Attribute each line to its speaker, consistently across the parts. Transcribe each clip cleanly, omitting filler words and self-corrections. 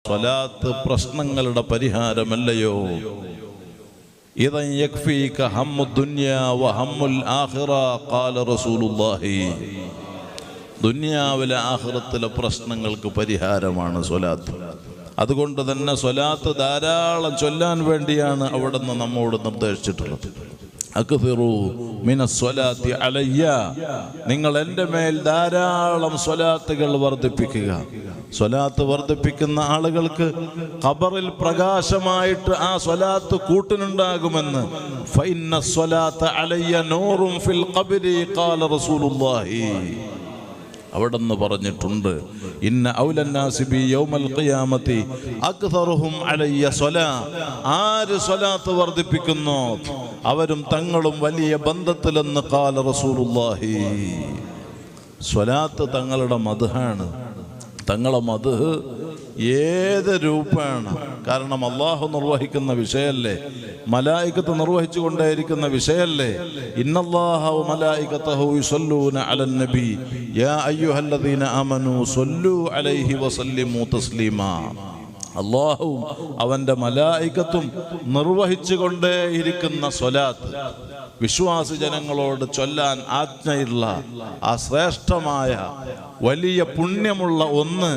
Speaker 1: സ്വലാത്ത് പ്രശ്നങ്ങളുടെ പരിഹാരമല്ലയോ? ഇദൻ യക്ഫീക ഹമ്മുദ് ദുനിയാ വഹമ്മുൽ ആഖിറ ഖാല റസൂലുള്ളാഹി. ദുനിയാവിലെ ആഖിറത്തിലെ പ്രശ്നങ്ങൾക്ക് പരിഹാരമാണ് സ്വലാത്ത്. അതുകൊണ്ട് തന്നെ സ്വലാത്ത് ധാരാളം ചൊല്ലാൻ വേണ്ടിയാണ് അവിടുന്ന് നമ്മോട് നിർദ്ദേശിച്ചിട്ടുള്ളത്. അക്സിറു മിനസ്വലാത്തി അലയ്യ, നിങ്ങൾ എൻ്റെ മേൽ ധാരാളം സ്വലാത്തുകൾ വർദ്ധിപ്പിക്കുക. സ്വലാത്ത് വർദ്ധിപ്പിക്കുന്ന ആളുകൾക്ക് ഖബറിൽ പ്രകാശമായിട്ട് ആ സ്വലാത്ത് കൂട്ടിനുണ്ടാകുമെന്ന് ഫഇന്ന സ്വലാത്ത അലയ്യ നൂറും ഫിൽ ഖബ്രി ഖാല റസൂലുള്ളാഹി. അവിടെന്ന് പറഞ്ഞിട്ടുണ്ട്, ഇന്ന ഔലന്നാസി ബി യൗമൽ ഖിയാമത്തി അക്തറുഹും അലയ്യ സ്വലാ. ആര് സ്വലാത്ത് വർദ്ധിപ്പിക്കുന്നോ അവരും തങ്ങളും വലിയ ബന്ധത്തിലെന്ന് ഖാല റസൂലുള്ളാഹി. സ്വലാത്ത് തങ്ങളുടെ മദ്ഹാണ്. തങ്ങളെ മദ്ഹ് ഏത് രൂപമാണ്. കാരണം അള്ളാഹു നിർവഹിക്കുന്ന വിഷയല്ലേ, മലായികത്ത് നിർവഹിച്ചു കൊണ്ടേയിരിക്കുന്ന വിഷയല്ലേ. ഇന്നല്ലാഹ വ മലായികതഹു യുസല്ലൂന അലൻ നബി യാ അയ്യുഹല്ലദീന ആമനൂ സ്വല്ലൂ അലൈഹി വസല്ലിമൂ തസ്ലീമാ. അള്ളാഹുവും അവൻ്റെ മലായികത്തും നിർവഹിച്ചു കൊണ്ടേയിരിക്കുന്ന സ്വലാത്ത്, വിശ്വാസി ജനങ്ങളോട് ചൊല്ലാൻ ആജ്ഞയുള്ള ആ ശ്രേഷ്ഠമായ വലിയ പുണ്യമുള്ള ഒന്ന്,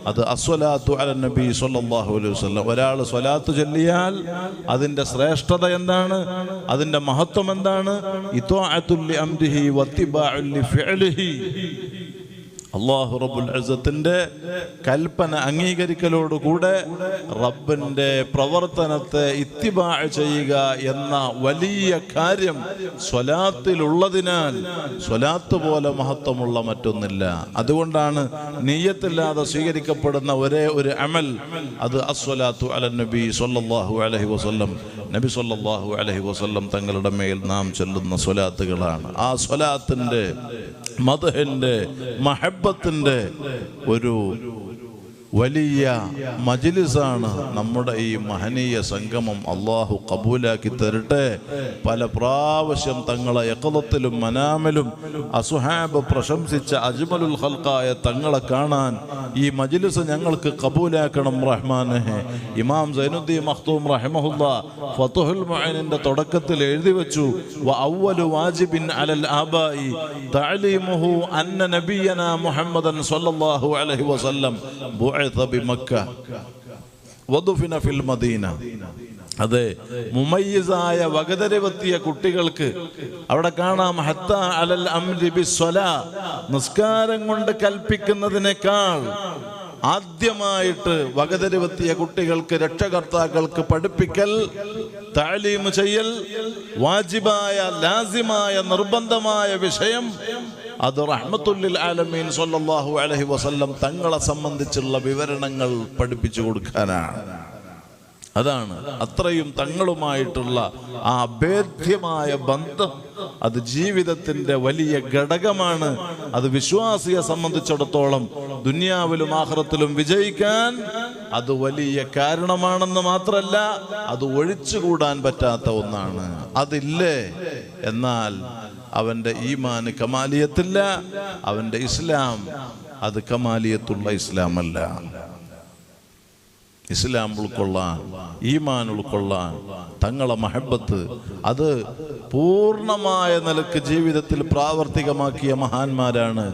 Speaker 1: അത് അസ്വലാത്തു അലൻ നബി സ്വല്ലല്ലാഹു അലൈഹി വസല്ലം. ഒരാൾ സ്വലാത്ത് ചൊല്ലിയാൽ അതിൻ്റെ ശ്രേഷ്ഠത എന്താണ്, അതിൻ്റെ മഹത്വം എന്താണ്? ഇത്വാഅത്തുൽ ലി അംരിഹി വത്തിബാഉൽ ലി ഫിഅലിഹി. അല്ലാഹു റബ്ബുൽ ഇസ്സത്തിന്റെ കൽപ്പന അംഗീകരിക്കലോടുകൂടെ റബ്ബിന്റെ പ്രവർത്തനത്തെ ഇത്തിബാ ചെയ്യുക എന്ന വലിയ കാര്യം സ്വലാത്തിലുള്ളതിനാൽ സ്വലാത്ത് പോലെ മഹത്വമുള്ള മറ്റൊന്നില്ല. അതുകൊണ്ടാണ് നിയ്യത്തില്ലാതെ സ്വീകരിക്കപ്പെടുന്ന ഒരേ ഒരു അമൽ അത് അസ്വലാത്തു അലൻ നബി സ്വല്ലല്ലാഹു അലൈഹി വസല്ലം. നബി സ്വല്ലല്ലാഹു അലൈഹി വസല്ലം തങ്ങളുടെ മേൽ നാം ചൊല്ലുന്ന സ്വലാത്തുകളാണ്. ആ സ്വലാത്തിന്റെ മദ്ഹിന്റെ മഹബ്ബത്തിന്റെ ഒരു വലിയ മജ്ലിസാണ് നമ്മുടെ ഈ മഹനീയ സംഗമം. അള്ളാഹു കബൂലാക്കി തരട്ടെ. പല പ്രാവശ്യം തങ്ങളെ യഖദത്തിലും മനാമിലും അസ്ഹാബ് പ്രശംസിച്ച അജ്മലുൽ ഖൽഖായ തങ്ങളെ കാണാൻ ഈ മജ്ലിസ് ഞങ്ങൾക്ക് കബൂലാക്കണം റഹ്മാനെ. ഇമാം സൈനുദ്ദീൻ മഖ്തൂം റഹിമഹുല്ലാ ഫതുഹുൽ മുഈനിന്റെ തുടക്കത്തിൽ എഴുതി വെച്ചു, വ അവ്വലു വാജിബിൻ അലൽ ആബായി തഅലീമുഹു അന്ന നബിയനാ മുഹമ്മദൻ സ്വല്ലല്ലാഹു അലൈഹി വസല്ലം ബിമക്ക വദുഫിന ഫിൽ മദീന. അതെ, മുമയ്യിസായ വകതരവെത്തിയ കുട്ടികൾക്ക് അവിടെ കാണാം ഹത്താ അലൽ അംരി ബിസ്സലാ, നിസ്കാരം കൊണ്ട് കൽപ്പിക്കുന്നതിനേക്കാൾ ആദ്യമായിട്ട് വകതരവെത്തിയ കുട്ടികൾക്ക് രക്ഷകർത്താക്കൾക്ക് പഠിപ്പിക്കൽ, തഅലീം ചെയ്യൽ, വാജിബായ ലാസിമായ നിർബന്ധമായ വിഷയം അത് റഹ്മത്തുൽ ലിൽ ആലമീൻ സ്വല്ലല്ലാഹു അലൈഹി വസല്ലം തങ്ങളെ സംബന്ധിച്ചുള്ള വിവരണങ്ങൾ പഠിപ്പിച്ചു കൊടുക്കാനാണ്. അതാണ് അത്രയും തങ്ങളുമായിട്ടുള്ള ആ അഭേദ്യമായ ബന്ധം. അത് ജീവിതത്തിന്റെ വലിയ ഘടകമാണ്. അത് വിശ്വാസിയെ സംബന്ധിച്ചിടത്തോളം ദുനിയാവിലും ആഖിറത്തിലും വിജയിക്കാൻ അത് വലിയ കാരണമാണെന്ന് മാത്രമല്ല, അത് ഒഴിച്ചുകൂടാൻ പറ്റാത്ത ഒന്നാണ്. അതില്ലേ എന്നാൽ അവന്റെ ഈമാന് കമാലിയത്തില്ല, അവന്റെ ഇസ്ലാം അത് കമാലിയത്തുള്ള ഇസ്ലാമല്ല. ഇസ്ലാം ഉൾക്കൊള്ളാൻ, ഈമാൻ ഉൾക്കൊള്ളാൻ, തങ്ങളെ മഹബത്ത് അത് പൂർണ്ണമായ നിലക്ക് ജീവിതത്തിൽ പ്രാവർത്തികമാക്കിയ മഹാന്മാരാണ്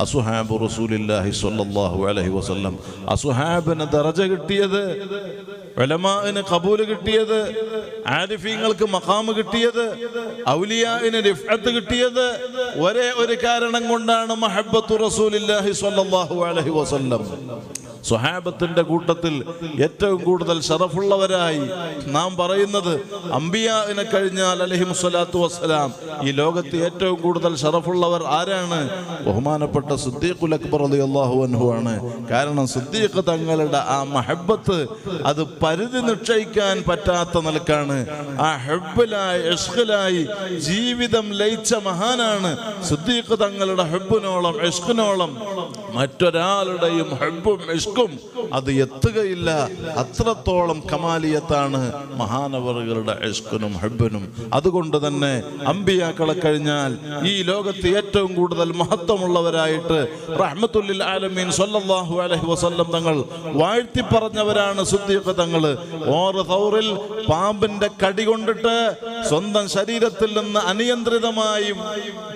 Speaker 1: അസ്ഹാബു റസൂലില്ലാഹി സ്വല്ലല്ലാഹു അലൈഹി വസല്ലം. അസ്ഹാബിന് ദറജ കിട്ടിയത്, ഉലമാഇന് ഖബൂൽ കിട്ടിയത്, ആരിഫീങ്ങൾക്ക് മഖാം കിട്ടിയത്, ഔലിയാഇന് റിഫഅത്ത് കിട്ടിയത് ഒരേ ഒരു കാരണം കൊണ്ടാണ്, മഹബ്ബത്തു റസൂലില്ലാഹി സ്വല്ലല്ലാഹു അലൈഹി വസല്ലം. സ്വഹാബത്തിന്റെ കൂട്ടത്തിൽ ഏറ്റവും കൂടുതൽ ശറഫുള്ളവരായി നാം പറയുന്നത് അംബിയാഇനെ കഴിഞ്ഞാൽ അലൈഹിമുസ്സലാത്തു വസ്സലാം ഈ ലോകത്ത് ഏറ്റവും കൂടുതൽ ശറഫുള്ളവർ ആരാണ്? ബഹുമാനപ്പെട്ട സിദ്ദീഖുൽ അക്ബർ റളിയല്ലാഹു അൻഹു ആണ്. കാരണം സിദ്ദീഖ് തങ്ങളുടെ ആ മഹബ്ബത്ത് അത് പരിധി നിശ്ചയിക്കാൻ പറ്റാത്ത നിലക്കാണ്. ആ ഹബ്ബിലായി ഇഷ്ഖിലായി ജീവിതം ലയിച്ച മഹാനാണ്. സിദ്ദീഖ് തങ്ങളുടെ ഹബ്ബിനോളം ഇഷ്ഖിനോളം മറ്റൊരാളുടെയും ഹബ്ബും ഇഷ്ഖും ഇഷ്കും അത് എത്തുകയില്ല. അത്രത്തോളം കമാലിയത്താണ് മഹാനവറുകളുടെ ഇഷ്കിനും ഹബ്ബിനും. അതുകൊണ്ട് തന്നെ അമ്പിയാക്കളെ കഴിഞ്ഞാൽ ഈ ലോകത്ത് ഏറ്റവും കൂടുതൽ മഹത്വമുള്ളവരായിട്ട് റഹ്മത്തുൽ ആലമീൻ സ്വല്ലല്ലാഹു അലൈഹി വസല്ലം തങ്ങൾ വാഴ്ത്തി പറഞ്ഞവരാണ് സിദ്ദീഖ് തങ്ങൾ. ഓർ തൗറിൽ പാമ്പിന്റെ കടി കൊണ്ടിട്ട് സ്വന്തം ശരീരത്തിൽ നിന്ന് അനിയന്ത്രിതമായും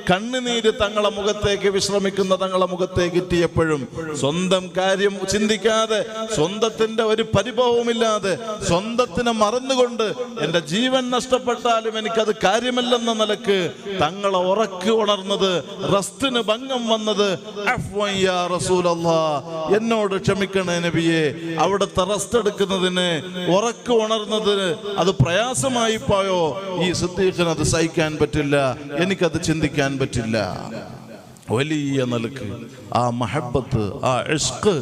Speaker 1: കണ്ണുനീര് തങ്ങളെ മുഖത്തേക്ക് വിശ്രമിക്കുന്ന തങ്ങളെ മുഖത്തേക്ക് എത്തിയപ്പോഴും സ്വന്തം കാര്യം ചിന്തിക്കാതെ, സ്വന്തത്തിന്റെ ഒരു പരിഭവമില്ലാതെ, സ്വന്തത്തിനെ മറന്നുകൊണ്ട് എന്റെ ജീവൻ നഷ്ടപ്പെട്ടാലും എനിക്കത് കാര്യമല്ലെന്ന നിലക്ക് തങ്ങളെ ഉറക്ക് ഉണർന്നത്, റസ്റ്റിന് ഭംഗം വന്നത്, അഫ്വൻ യാ റസൂലല്ലാഹ്, എന്നോട് ക്ഷമിക്കണേ നബിയെ, അവിടുത്തെ റസ്റ്റ് എടുക്കുന്നതിന് ഉറക്ക് ഉണർന്നതിന് അത് പ്രയാസമായി പോയോ? ഈ സിദ്ദീഖിന് അത് സഹിക്കാൻ പറ്റില്ല, എനിക്കത് ചിന്തിക്കാൻ പറ്റില്ല. വലിയ നിലക്ക് ആ മഹബത്ത്, ആ ഇഷ്ക്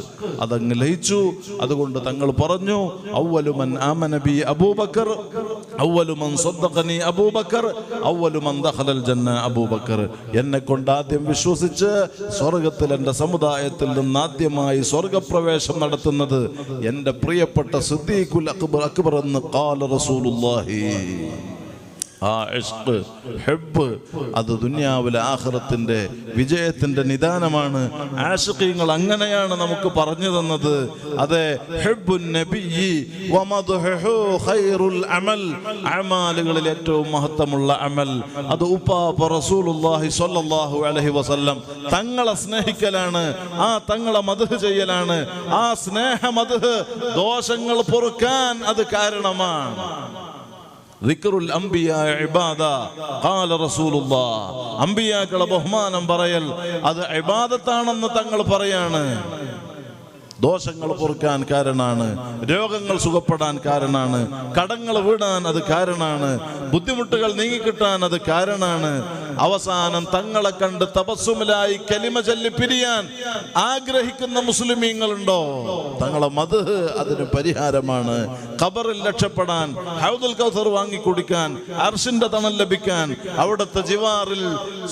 Speaker 1: അതങ്ങ് ലയിച്ചു. അതുകൊണ്ട് തങ്ങൾ പറഞ്ഞു, അവ്വലു മൻ ആമന ബി അബൂബക്കർ, അവ്വലു മൻ സദ്ദഖനി അബൂബക്കർ, അവ്വലു മൻ ദഖലൽ ജന്ന അബൂബക്കർ. എന്നെ കൊണ്ട് ആദ്യം വിശ്വസിച്ച് സ്വർഗത്തിൽ എൻ്റെ സമുദായത്തിൽ നിന്ന് ആദ്യമായി സ്വർഗപ്രവേശം നടത്തുന്നത് എൻ്റെ പ്രിയപ്പെട്ട സിദ്ദീഖുൽ അക്ബർ എന്ന് ഖാല റസൂലുള്ളാഹി. ആ ഇഷ്ക്, ഹബ്ബ് അത് ദുനിയാവിലെ ആഖിറത്തിന്റെ വിജയത്തിന്റെ നിദാനമാണ്. ആശിഖീങ്ങൾ അങ്ങനെയാണ് നമുക്ക് പറഞ്ഞു തന്നത്. അതെ, ഹബ്ബുൻ നബിയ്യി വമദ്ഹുഹു ഖൈറുൽ അമൽ, അമാലുകളിൽ ഏറ്റവും മഹത്വമുള്ള അമൽ അത് ഉപ്പാപ്പ റസൂലുള്ളാഹി സ്വല്ലല്ലാഹു അലൈഹി വസല്ലം തങ്ങളെ സ്നേഹിക്കലാണ്, ആ തങ്ങളെ മദ്ഹ് ചെയ്യലാണ്. ആ സ്നേഹ മദ്ഹ് ദോഷങ്ങൾ പൊറുക്കാൻ അത് കാരണമാണ്. ദിക്റുൽ അംബിയാ ഇബാദ ഖാല റസൂലുള്ളാഹ്, അംബിയാക്കളെ ബഹുമാനം പറയൽ അത് ഇബാദത്താണെന്ന് തങ്ങൾ പറയാണ്. ദോഷങ്ങൾ പൊറുക്കാൻ കാരണമാണ്, രോഗങ്ങൾ സുഖപ്പെടാൻ കാരണമാണ്, കടങ്ങൾ വീടാൻ അത് കാരണമാണ്, ബുദ്ധിമുട്ടുകൾ നീങ്ങിക്കിട്ടാൻ അത് കാരണമാണ്. അവസാനം തങ്ങളെ കണ്ട് തപസ്സുമിലായി കലിമ ചൊല്ലി പിരിയാൻ ആഗ്രഹിക്കുന്ന മുസ്ലിമീങ്ങളുണ്ടോ? തങ്ങളെ മദ്ഹ് അതിന് പരിഹാരമാണ്. ഖബറിൽ രക്ഷപ്പെടാൻ, ഹൗദുൽ കൗസർ വാങ്ങി കുടിക്കാൻ, അർശിന്റെ തണൽ ലഭിക്കാൻ, അവിടുത്തെ ജിവാറിൽ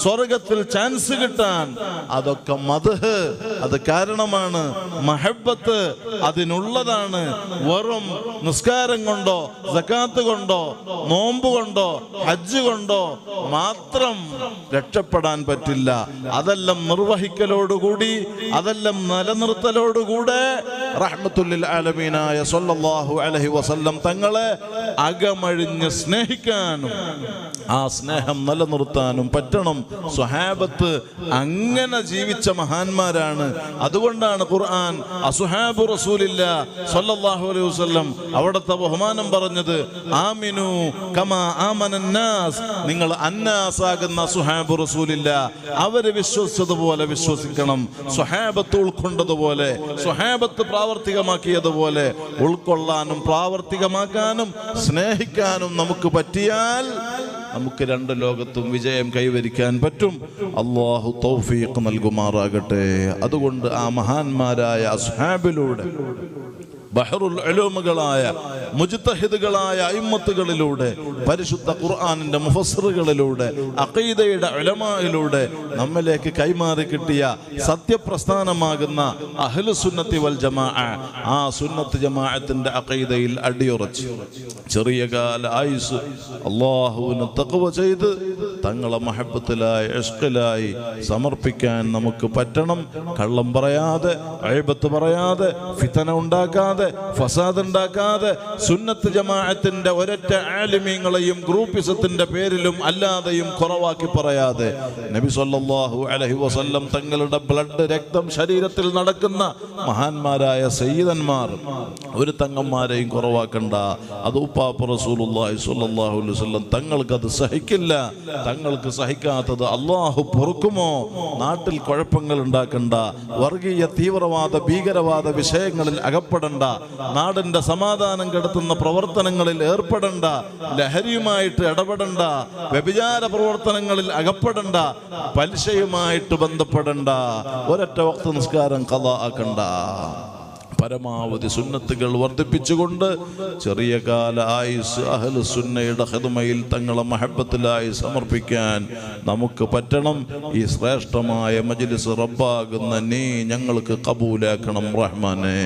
Speaker 1: സ്വർഗത്തിൽ ചാൻസ് കിട്ടാൻ, അതൊക്കെ മദ്ഹ് അത് കാരണമാണ്. മഹബ്ബത്ത് അതിനുള്ളതാണ്. വെറും നിസ്കാരം കൊണ്ടോ സകാത്ത് കൊണ്ടോ നോമ്പ് കൊണ്ടോ ഹജ്ജ് കൊണ്ടോ മാത്രം രക്ഷപ്പെടാൻ പറ്റില്ല. അതെല്ലാം നിർവഹിക്കലോടുകൂടി, അതെല്ലാം നിലനിർത്തലോടുകൂടെ റഹ്മത്തുൽ ആലമീനായ സ്വല്ലല്ലാഹു അലൈഹി വസല്ലം തങ്ങളെ അകമഴിഞ്ഞ് സ്നേഹിക്കാനും ആ സ്നേഹം നിലനിർത്താനും പറ്റണം. സ്വഹാബത്ത് അങ്ങനെ ജീവിച്ച മഹാന്മാരാണ്. അതുകൊണ്ടാണ് ഖുർആൻ അസ്ഹാബു റസൂലില്ലാഹ് സ്വല്ലല്ലാഹു അലൈഹി വസല്ലം അവിടുത്തെ ബഹുമാനം പറഞ്ഞത്, ആമിനു കമാ ആമനന്നാസ്, നിങ്ങൾ അന്നാസ് ആകുന്ന അസ്ഹാബു റസൂലില്ലാഹ് അവര് വിശ്വസിച്ചതുപോലെ വിശ്വസിക്കണം. സ്വഹാബത്ത് ഉൾക്കൊണ്ടതുപോലെ, സ്വഹാബത്ത് പ്രാവർത്തികമാക്കിയതുപോലെ ഉൾക്കൊള്ളാനും പ്രാവർത്തികമാക്കാനും സ്നേഹിക്കാനും നമുക്ക് പറ്റിയാൽ നമുക്ക് രണ്ട് ലോകത്തും വിജയം കൈവരിക്കാൻ പറ്റും. അല്ലാഹു തൗഫീഖ് നൽകുമാറാകട്ടെ. അതുകൊണ്ട് ആ മഹാന്മാരായ അസ്ഹാബിലൂടെ, ബഹറുൽ ഉലൂമുകളായ മുജ്തഹിദുകളായ അയിമ്മത്തുകളിലൂടെ, പരിശുദ്ധ ഖുർആനിന്റെ മുഫസ്സിറുകളിലൂടെ, അഖീദയുടെ ഉലമായിലൂടെ നമ്മിലേക്ക് കൈമാറി കിട്ടിയ സത്യപ്രസ്ഥാനമാകുന്ന അഹ്ലുസുന്നത്തി വൽ ജമാഅ, ആ സുന്നത്ത് ജമാഅത്തിന്റെ അഖീദയിൽ അടിയുറച്ച് ചെറിയ കാല ആയുസ് അല്ലാഹുവിനെ തഖ്വ ചെയ്ത് തങ്ങളെ മഹബ്ബത്തിലായി ഇഷ്ഖിലായി സമർപ്പിക്കാൻ നമുക്ക് പറ്റണം. കള്ളം പറയാതെ, ഗൈബത്ത് പറയാതെ, ഫിതന ഉണ്ടാക്കാതെ, ഫസാദ് ഉണ്ടാക്കാതെ, സുന്നത്ത് ജമാഅത്തിന്റെ ഒരൊറ്റ ആലിമീങ്ങളെയും ഗ്രൂപ്പിസത്തിന്റെ പേരിലും അല്ലാതെയും കുറവാക്കി പറയാതെ, നബി സല്ലല്ലാഹു അലൈഹി വസല്ലം തങ്ങളുടെ ബ്ലഡ് രക്തം ശരീരത്തിൽ നടക്കുന്ന മഹാന്മാരായ സയ്യിദന്മാർ ഒരു തങ്ങന്മാരെയും കുറവാക്കണ്ട. അത് ഉപ്പാപ്പ റസൂലുള്ളാഹി സ്വല്ലല്ലാഹു അലൈഹി വസല്ലം തങ്ങൾക്കത് സഹിക്കില്ല. തങ്ങൾക്ക് സഹിക്കാത്തത് അള്ളാഹു പൊറുക്കുമോ? നാട്ടിൽ കുഴപ്പങ്ങൾ ഉണ്ടാക്കണ്ട, വർഗീയ തീവ്രവാദ ഭീകരവാദ വിഷയങ്ങളിൽ അകപ്പെടണ്ട, നാടിന്റെ സമാധാനം കെടുത്തുന്ന പ്രവർത്തനങ്ങളിൽ ഏർപ്പെടണ്ട, ലഹരിയുമായിട്ട് ഇടപെടണ്ട, വ്യഭിചാര പ്രവർത്തനങ്ങളിൽ അകപ്പെടണ്ട, പലിശയുമായിട്ട് ബന്ധപ്പെടണ്ട, ഒരൊറ്റ വക്ത് നിസ്കാരം ഖളാ ആക്കണ്ട. പരമാവധി സുന്നത്തുകൾ വർദ്ധിപ്പിച്ചുകൊണ്ട് ചെറിയ കാല ആയുസ് അഹ്ലു സുന്നയുടെ ഖിദ്മയിൽ തങ്ങളെ മഹബത്തിലായി സമർപ്പിക്കാൻ നമുക്ക് പറ്റണം. ഈ ശ്രേഷ്ഠമായ മജ്ലിസ് റബ്ബാകുന്ന നീ ഞങ്ങൾക്ക് കബൂലാക്കണം റഹ്മാനേ.